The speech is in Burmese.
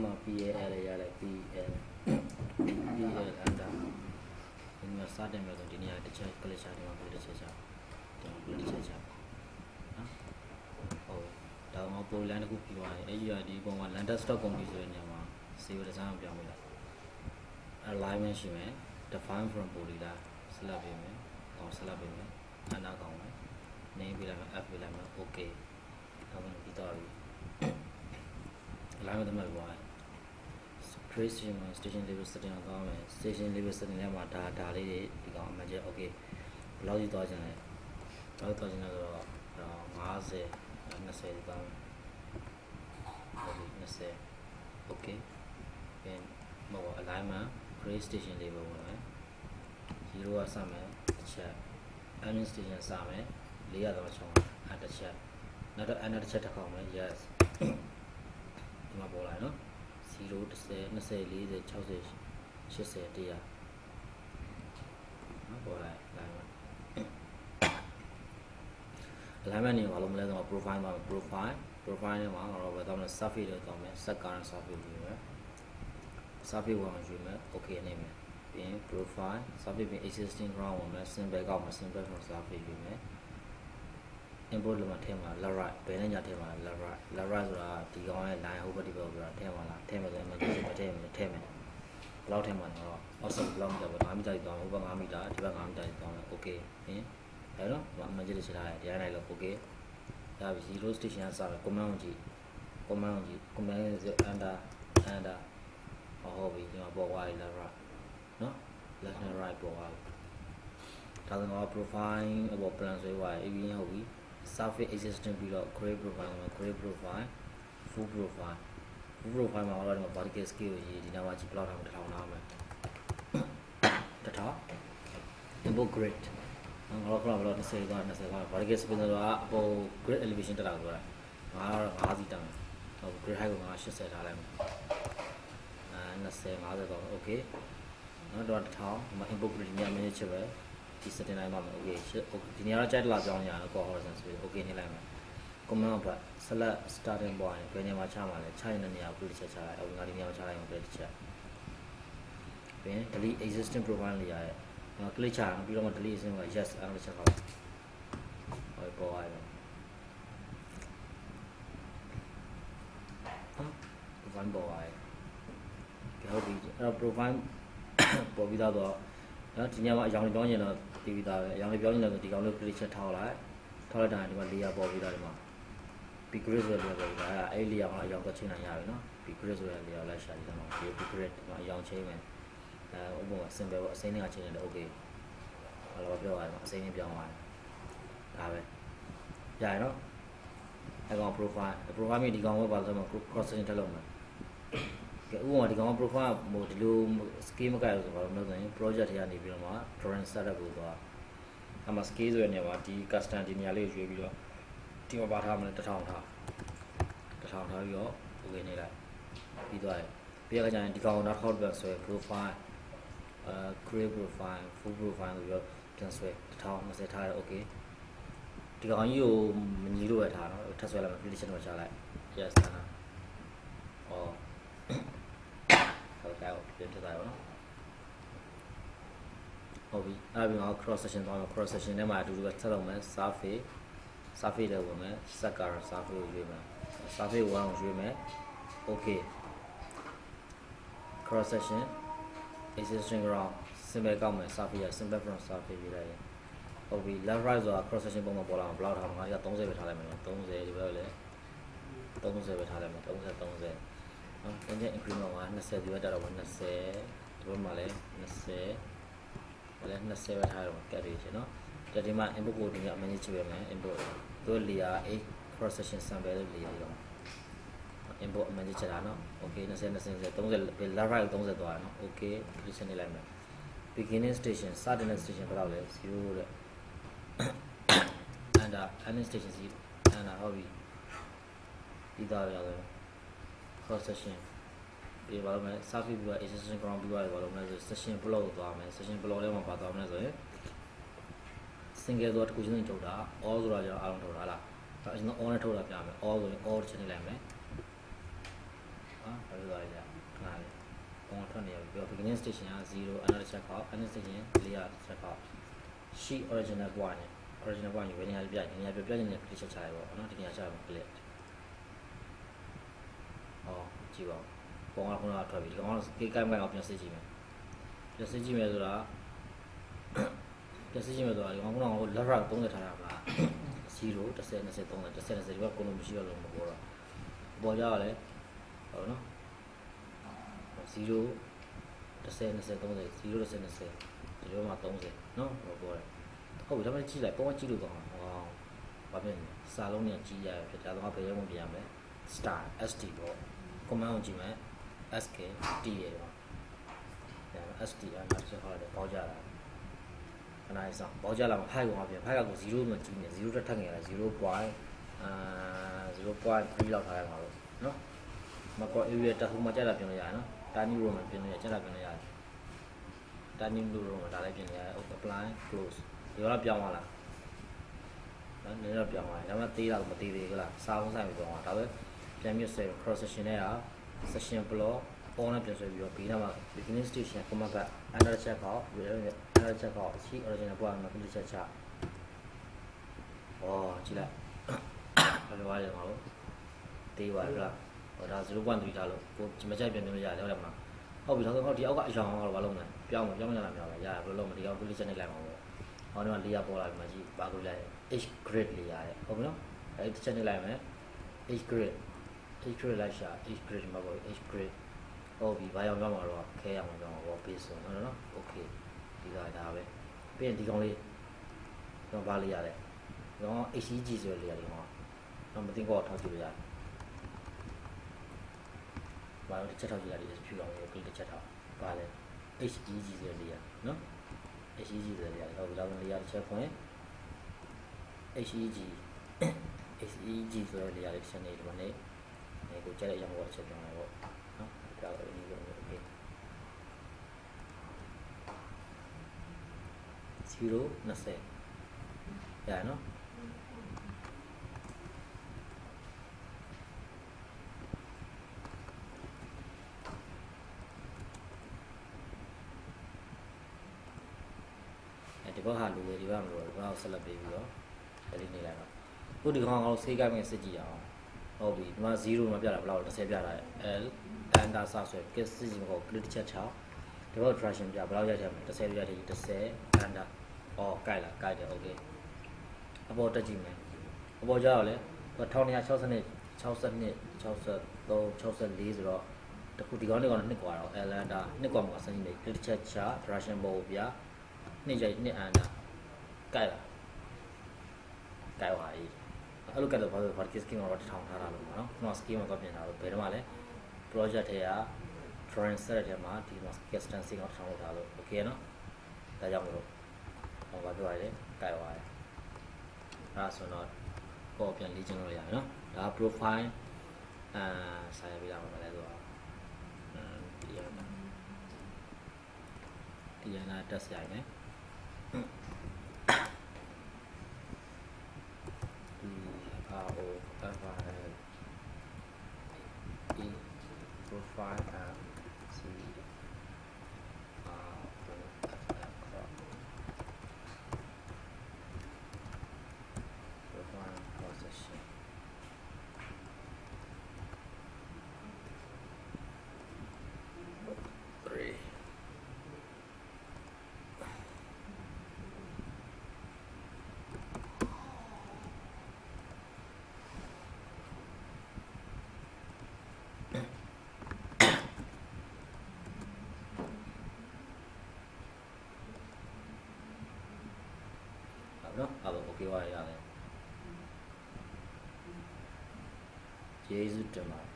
မှာ PAL ရတယ် PL PL under ဒီမှာစတင်မယ်ဆိုဒီနေရာတစ်ချက် click ချတယ်မှာ click တစ်ချက်ချတယ် click တစ်ချက်ချနော်ဟုတ်ဒါမှပိုလန်တစ်ခုပြီးသွားတယ်အဲ့ဒီကဒီပုံမှာ land stock ကုန်ပြီဆိုတဲ့နေရာမှာ save design ကိုပြောင်းပေးလိုက် alignment ရှိမယ် define from polygon select ပေးမယ်ဟော select ပေးမယ်အနာကောင်းမယ် name ပေးလိုက်မယ် f ပေးလိုက်မယ် okay ဒါမှပြီးသွားပြီ alignment တမဲ့သွားတယ် station station level setting အောင်ကောင်းမယ် station level setting ထဲမှာဒါလေးတွေဒီကောင်အမှန်ကျ okay ဘယ်လောက်ကြီးသွားချင်လဲတော့သွားချင်တယ်ဆိုတော့50 20ဒီကောင်ဟုတ်ပြီ20 okay then ဟို alignment create station level ဝင်မယ်0ကစမယ်တစ်ချက် admin station စမယ်400တော့ချောင်းအဲ့တစ်ချက်နောက်တော့ another တစ်ချက်တစ်ခေါက်မယ် yes ဒီမှာပေါ်လာနော်0 10 20 40 60 80 100နော်ပေါ်လာ alignment နေဘာလို့မလဲဆိုတော့ profile မှာ profile နဲ့မှာတော့ဘယ်တော့မှ surface လို့တောင်းမယ် set current surface ယူမယ် surface ဝင်ယူမယ် okay နေမယ်ပြီးရင် profile surface ပြီး existing ground ဝင်မယ် symbol ကောက်မယ် symbol from surface ယူမယ် import လို့မှထည့်မှာ left right ဘယ်နဲ့ညာထည့်မှာ left right ဆိုတာဒီကောင်ရဲ့ line ဟိုဘက်ဒီဘက်ဆိုတာထည့်မှာလားထည့်မယ်ဆိုရင်မထည့်မယ်ဘယ်လောက်ထည့်မှာလဲတော့ offset ဘယ်လောက်မီတာပဲ5မီတာကြီးတောင်းဟိုဘက်5မီတာဒီဘက်5မီတာကြီးတောင်းမယ် okay ပြီးရင်အဲ့တော့အမှန်ကြီးလေးချထားတယ်ဒီတိုင်းလိုက်လို့ okay ဒါပြီ 0 station ကစတယ် command ကိုကြည့် command under ဟုတ်ပြီဒီမှာပေါ်သွားပြီ left right နော် left and right ပေါ်သွားပြီဒါဆိုတော့ profile အပေါ် plan ဆွဲသွားပြီပြီးရင်ဟုတ်ပြီ surface existing ပြီးတော့ create profile မှာ create profile full profile မှာတော့ဒီမှာ vertical scale ကိုရေးဒီနောက်မှာကြည့်ဘယ်လောက်ထားမလဲ1000ထားမယ်1000 import grid ငါတို့ဘယ်လောက်20သွား vertical space ဆိုတာအပေါ် grid elevation တက်တာဆိုတာငါတော့5စီတန်းဟုတ် grid height ကိုငါ80ထားလိုက်မယ်20 50တော့ okay နော်တော့1000ဒီမှာ import grid ညမင်းချစ်ပဲဒီ setting လိုက်ပါမယ် okay ဒီနေရာတော့ကြိုက်လာကြောင်းညာတော့ horizon space okay နေလိုက်မယ် command ဘတ် select starting point ဘယ်နေရာမှာချမှာလဲချရင်တဲ့နေရာကိုတစ်ချက်ချလိုက်အခုငါဒီနေရာမှာချလိုက်အောင်တစ်ချက်ပြီးရင် delete existing profile လေးရရဲ့click ချအောင်ပြီးတော့မှ delete existing က yes အဲ့လိုချက်ခေါက်ဟုတ်ပေါ်သွားပြီ profile ပေါ်သွားပြီဟုတ်ပြီအဲ့တော့ profile ပေါ်ပြီးတော့နော်ဒီညမှာအရောင်ပြောင်းရင်တော့တည်ပြီးသားပဲအရောင်ပြောင်းရင်တော့ဒီကောင်လေး click ချက်ထောက်လိုက်တာဒီမှာ layer ပေါ်ပြီးသားဒီမှာ big grid ဆိုတဲ့ layer ပေါ်ပြီးသားအဲ့ layer ကအရောင်တော့ချိန်နိုင်ရပြီနော် big grid ဆိုတဲ့ layer လိုက်ရှာကြည့်တော့ဒီ big grid ဒီမှာအရောင်ချိန်မယ်ဥပမာ symbol ပေါ့အစိမ်းနဲ့ချိန်တယ် okay ဘာလို့ပြောရလဲအစိမ်းနဲ့ပြောင်းသွားတယ်ဒါပဲကြာရနော်အဲ့ကောင် profile မြေဒီကောင်ကဘာလို့ဆိုတော့ cross section ထပ်လုပ်မယ်ကဲဥပမာဒီကောင် profile ဟိုဒီလို scale မကိုက်လို့ဆိုတော့ဘာလို့လဲဆိုရင် project ထဲကနေပြီးတော့မှ drawing setup ကိုသွားအမှ scale ဆိုတဲ့နေရာမှာဒီ custom ဒီနေရာလေးကိုရွေးပြီးတော့ဒီမှာပါထားမလဲ1000ထားပြီးတော့ okay နေလိုက်ပြီးသွားတယ်ပြီးတော့ကျရင်ဒီကောင်နောက်တစ်ခေါက်ပြန်ဆွဲ profile create profile full profile ဆိုပြီးတော့ပြန်ဆွဲ1020ထားတယ် okay ဒီကောင်ကြီးကိုမညီလို့ပဲထားတော့ထပ်ဆွဲလိုက်မယ် prediction တော့ချလိုက် yes ထားဟုတ်ကဲ့ပြန်ထည့်လိုက်ပါနော်ဟုတ်ပြီအဲ့ပြီးတော့ cross section သွားတော့ cross section ထဲမှာအတူတူပဲဆက်လုပ်မယ် surface တွေဝင်မယ် set current surface ကိုရွေးမယ် surface 1ကိုရွေးမယ် okay cross section existing ground symbol ကောက်မယ် surface symbol from surface ရွေးလိုက်ဟုတ်ပြီ left right ဆိုတာ cross section ပုံမှာပေါ်လာမှာဘယ်လောက်ထားမှာငါက30ပဲထားလိုက်မယ်30ဒီဘက်လည်း30ပဲထားလိုက်မယ်30နော်တကယ် increment က20ဒီဘက်တက်တော့20ဒီဘက်မှာလည်း20လည်း20ပဲထားတော့ကတ်ရရှင်နော်ဒီမှာ input ကိုဒီကအမှန်ကြီးချပေးမယ် input တို့ layer 8 cross section sample လို့ layer တော့ input အမှန်ကြီးချတာနော် okay 20 30 left right 30သွားတယ်နော် okay click နေလိုက်မယ် beginning station စတင်တဲ့ station ဘယ်လောက်လဲ0တဲ့ under ending station 0 under ဟုတ်ပြီပြီးသားရအောင် cross section ဒီဘာလို့လဲ surface ပြီးတော့ existing ground ပြီးတော့ဘာလို့လဲဆို section block ကိုသွားမယ် section block ထဲမှာပါသွားမယ်ဆိုရင် single ဆိုတော့တစ်ခုချင်းထုတ်တာ all ဆိုတာကြောင့်အားလုံးထုတ်တာလားအဲ့ကျွန်တော် all နဲ့ထုတ်တာပြမယ် all ဆိုရင် all ချင်းနေလိုက်မယ် ဘာလို့လဲခဏလေးပုံထွက်နေရပြီ beginning station က0 another check out ending station 4 check out she original point နဲ့ original point ကိုဘယ်နေရာပြနေနေရာပြနေတယ် click ချရပေါ့နော်ဒီနေရာချမှာ click ကြည့်ပါဦးပုံကခုနကထွက်ပြီဒီကောင်ကကိကိုင်းကိုင်းအောင်ပြန်စစ်ကြည့်မယ်ပြန်စစ်ကြည့်မယ်ဆိုတာဒီကောင်ကလက်ရာ30ထားတာပါ0 10 20 30 10 20ဒီဘက်ကိုလုံးမရှိရလို့မပေါ်တော့ပေါ်ကြရလဲဟုတ်နော်0 10 20 30 0 10 20ဒီလိုမှ30နော်ဟောပေါ်တယ်ဟုတ်ပြီဒါမှကြည့်လိုက်ပုံကကြည့်လို့ကောင်းတာဘာဖြစ်လဲစာလုံးနဲ့ကြည့်ရဖြစ်ဒါတော့ဘယ်ရုံးပြန်မလဲ star st ပေါ့ command ကိုကြည့်မယ် sk t ရယ်ပေါ့ဒါ st အမှဆက်ဟောတယ်ပေါကြတာခဏလေးစောင့်ပေါကြလာမှာဖိုက်ကောင်ပြန်ဖိုက်ကကို0မှကြည့်နေ0တက်ထက်ငယ်လာ0.3လောက်ထားရမှာလို့နော်မကော area တက်ဟိုမှာကြက်တာပြင်လို့ရတယ်နော် tiny room မှာပြင်လို့ရကြက်တာပြင်လို့ရတယ် tiny room မှာဒါလည်းပြင်လို့ရတယ် apply close ဒီတော့ပြောင်းသွားလားနော်နည်းတော့ပြောင်းသွားတယ်ဒါမှသေးတာကိုမသေးသေးဘူးလားစာအုံးဆိုင်ပြီးပြောင်းသွားဒါပဲပြန်ပြီး cross section နဲ့က section block on နဲ့ပြန်ဆွဲပြီးတော့ဘေးနားမှာ beginning station command back another check out another check out ရှိ original point မှာ click ချက်ချကြည့်လိုက်ဘယ်လိုပါလဲမဟုတ်သေးပါလားဒါ 0.3 ထားလို့ကိုမကြိုက်ပြန်လို့ရတယ်ဟုတ်တယ်မလားဟုတ်ပြီဒါဆိုဒီအောက်ကအရောင်ကတော့ဘာလုပ်မလဲပြောင်းရလားမြောက်ရဘယ်လိုလုပ်မလဲဒီအောက် click ချက်နေလိုက်မှာပေါ့ဟောဒီမှာ layer ပေါ်လာပြီမှာကြည့်ပါကိုလိုက် H grid layer ရဲ့ဟုတ်ပြီနော်အဲဒီချက်နေလိုက်မယ် H grid လိုက်ရှာ H grid မှာပေါ့ H grid ဟုတ်ပြီဘာရောက်တော့မှာတော့ခဲရမှာတော့ဘော base ဆိုနော် okay ဒီကဒါပဲပြီးရင်ဒီကောင်လေးတော့ဘာလေးရလဲဒီကောင် HEG ဆိုတဲ့ layer တွေမှာတော့မသိကောထောက်ကြည့်လို့ရတယ်ဘာလို့တစ်ချက်ထောက်ကြည့်ရတယ်ဖြူအောင်လို့တစ်ချက်ထောက်ဘာလဲ HEG ဆိုတဲ့ layer နော် HEG ဆိုတဲ့ layer တော့ဒီလောက် layer တစ်ချက်ဖွင့်HEG ဆိုတဲ့ layer တစ်ချက်နေဒီမှာနေကိုကြက်တဲ့အကြောင်းကိုချက်ပြောင်းလိုက်ပေါ့နော်ဒါတော့ဒီလိုမျိုး okay 0 20ရရနော်ဒီဘက်ဟာလူတွေဒီဘက်မလို့ဒီဘက်ကိုဆက်လက်ပေးပြီးတော့ဒီနေလိုက်တော့ခုဒီကောင်အောင်ဆေးကိုင်းမဲ့စစ်ကြည့်အောင်ဟုတ်ပြီဒီမှာ0မှာပြတာဘယ်လောက်30ပြတာ L under စဆွဲ kiss စစ်ကြည့်မဟုတ် click ချက်ချဒီဘက် direction ပြဘယ်လောက်ရချင်မလဲ30ပြတယ်30 under ကိုက်လားကိုက်တယ် okay အပေါ်တက်ကြည့်မယ်အပေါ်ကျတော့လေ1262 62 63 64ဆိုတော့တခုဒီကောင်နဲ့ကောင်နှစ်กว่าတော့ L under နှစ်กว่าမှာစမ်းကြည့်မယ် click ချက်ချ direction ပေါ်ကိုပြနှစ်ကြိုက်နှစ် under ကိုက်လားကိုက်ပါ၏အဲ့လိုကလည်းဘာလို့ vertical scheme တော့ထောင်ထားတာလို့ပေါ့နော်ကျွန်တော် scheme တော့ပြင်ထားလို့ဘယ်တော့မှလည်း project ထဲက drawing set ထဲမှာဒီမှာ custom scheme တော့ထောင်ထားလို့ okay နော်ဒါကြောင့်မလို့ဟောပါပြောရတယ်ကိုက်ပါရဲ့အဲ့ဒါဆိုတော့ပေါ်ပြန်လေ့ကျင့်လို့ရတယ်နော်ဒါ profile စာရပြရမှာလဲဆိုတော့ဒီရနာတက်ဆိုင်မယ်profile C profile positionနော်အဲ့တော့ okay ပါရတယ်ကျေးဇူးတင်ပါတယ်